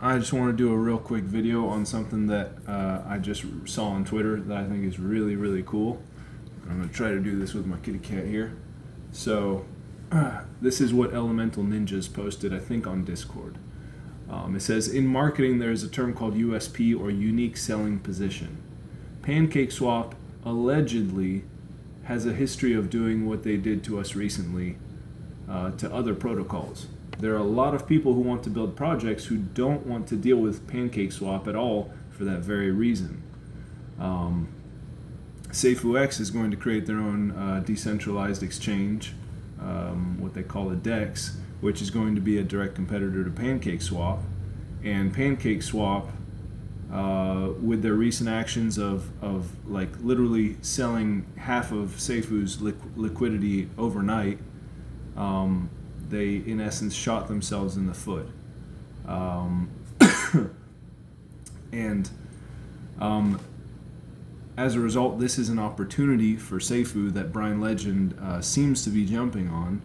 I just want to do a real quick video on something that I just saw on Twitter that I think is really, really cool. I'm going to try to do this with my kitty cat here. So, this is what Elemental Ninjas posted, I think, on Discord. It says, in marketing, there is a term called USP, or unique selling position. PancakeSwap allegedly has a history of doing what they did to us recently to other protocols. There are a lot of people who want to build projects who don't want to deal with PancakeSwap at all for that very reason. Safeux is going to create their own decentralized exchange, what they call a DEX, which is going to be a direct competitor to PancakeSwap. And PancakeSwap, with their recent actions of like literally selling half of Safeu's liquidity overnight, they in essence shot themselves in the foot. And as a result, this is an opportunity for Safuu that Bryan Legend seems to be jumping on,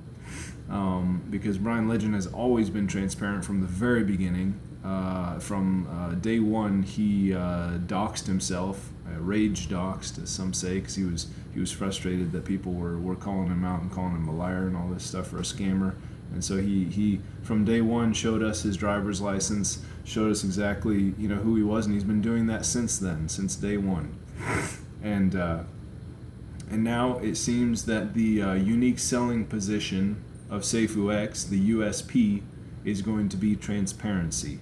because Bryan Legend has always been transparent from the very beginning. From day one, he doxed himself, rage doxed, as some say, because he was frustrated that people were calling him out and calling him a liar and all this stuff for a scammer. And so he from day one showed us his driver's license, showed us exactly who he was, and he's been doing that since then, since day one. And now it seems that the unique selling position of Safeux, the USP, is going to be transparency.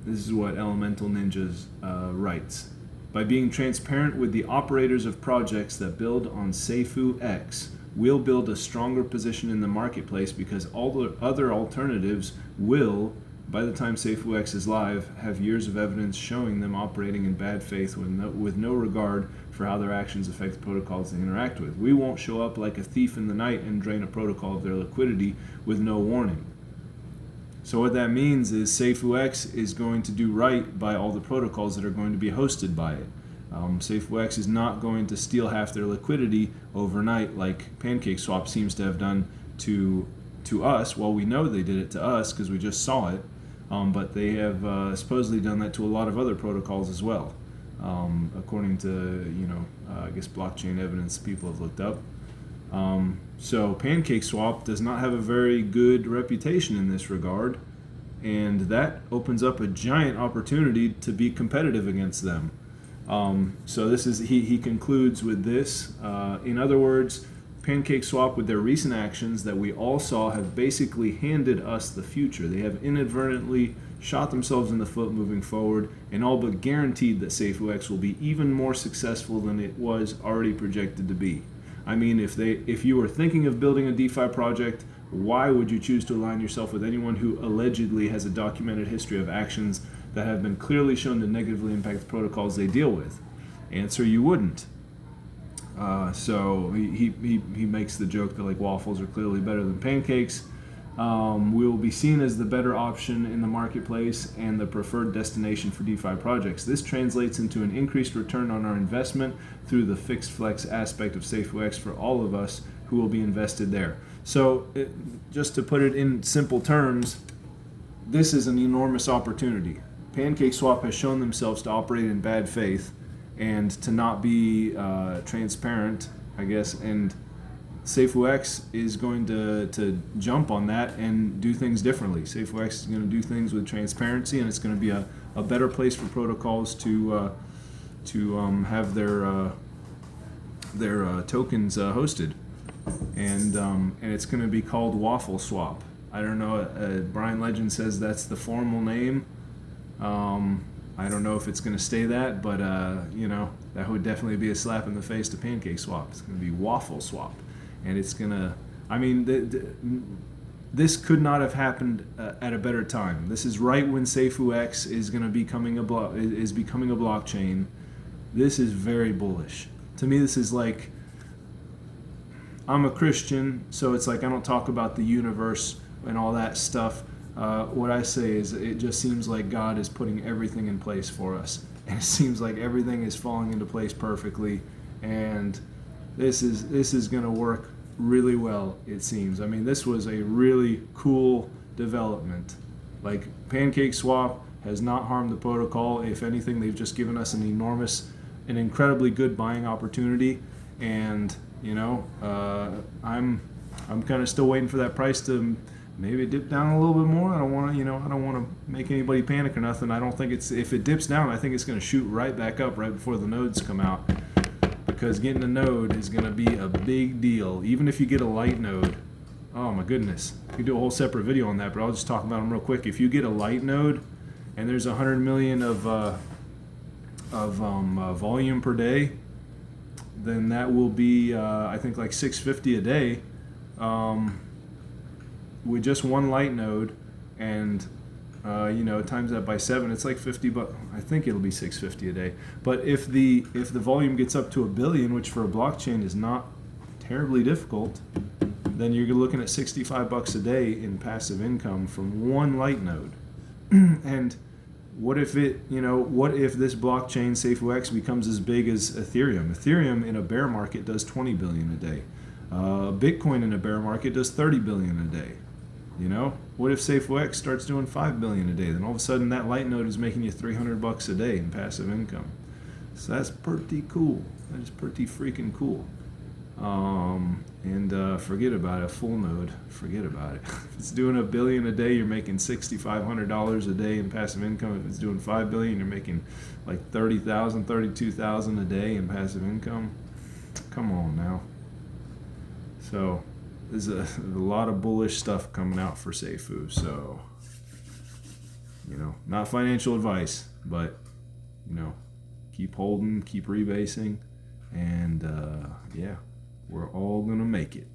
This is what Elemental Ninjas writes. By being transparent with the operators of projects that build on Safeux, we'll build a stronger position in the marketplace, because all the other alternatives will, by the time Safeux is live, have years of evidence showing them operating in bad faith with no regard for how their actions affect the protocols they interact with. We won't show up like a thief in the night and drain a protocol of their liquidity with no warning. So what that means is Safeux is going to do right by all the protocols that are going to be hosted by it. Safeux is not going to steal half their liquidity overnight like PancakeSwap seems to have done to us. Well, we know they did it to us because we just saw it, but they have supposedly done that to a lot of other protocols as well, according to I guess blockchain evidence people have looked up. So PancakeSwap does not have a very good reputation in this regard, and that opens up a giant opportunity to be competitive against them. So this is he concludes with this. In other words, PancakeSwap, with their recent actions that we all saw, have basically handed us the future. They have inadvertently shot themselves in the foot moving forward, and all but guaranteed that Safeux will be even more successful than it was already projected to be. I mean, if you were thinking of building a DeFi project, why would you choose to align yourself with anyone who allegedly has a documented history of actions that have been clearly shown to negatively impact the protocols they deal with? Answer: you wouldn't. So he makes the joke that like waffles are clearly better than pancakes. We will be seen as the better option in the marketplace and the preferred destination for DeFi projects. This translates into an increased return on our investment through the fixed flex aspect of Safeux for all of us who will be invested there. So just to put it in simple terms, this is an enormous opportunity. PancakeSwap has shown themselves to operate in bad faith and to not be transparent, I guess, and Safeux is going to jump on that and do things differently. Safeux is going to do things with transparency, and it's going to be a better place for protocols to have their tokens hosted, and it's going to be called Waffleswap. I don't know. Bryan Legend says that's the formal name. I don't know if it's going to stay that, but that would definitely be a slap in the face to PancakeSwap. It's going to be Waffleswap. And it's gonna. I mean, this could not have happened at a better time. This is right when Safeux is going to becoming a blockchain. This is very bullish. To me, this is like, I'm a Christian, so it's like I don't talk about the universe and all that stuff. What I say is, it just seems like God is putting everything in place for us, and it seems like everything is falling into place perfectly, and this is going to work really well, it seems. I mean, this was a really cool development. Like PancakeSwap has not harmed the protocol. If anything, they've just given us an incredibly good buying opportunity. And you know, I'm kind of still waiting for that price to maybe dip down a little bit more. I don't want to make anybody panic or nothing. I don't think if it dips down, I think it's going to shoot right back up right before the nodes come out, because getting a node is going to be a big deal. Even if you get a light node, oh my goodness, we could do a whole separate video on that, but I'll just talk about them real quick. If you get a light node and there's 100 million of volume per day, then that will be I think like 650 a day. With just one light node, and times that by 7, it's like 50 bucks. I think it'll be 650 a day. But if the volume gets up to 1 billion, which for a blockchain is not terribly difficult, then you're looking at 65 bucks a day in passive income from one light node. And what if this blockchain Safeux becomes as big as Ethereum? Ethereum in a bear market does 20 billion a day. Bitcoin in a bear market does 30 billion a day. What if Safeux starts doing 5 billion a day? Then all of a sudden that light node is making you 300 bucks a day in passive income. So that's pretty cool. That is pretty freaking cool. Forget about a full node. Forget about it. If it's doing $1 billion a day, you're making $6,500 a day in passive income. If it's doing 5 billion, you're making like 30,000, 32,000 a day in passive income. Come on now. So there's a lot of bullish stuff coming out for Safuu. So, not financial advice, but, keep holding, keep rebasing, and, we're all going to make it.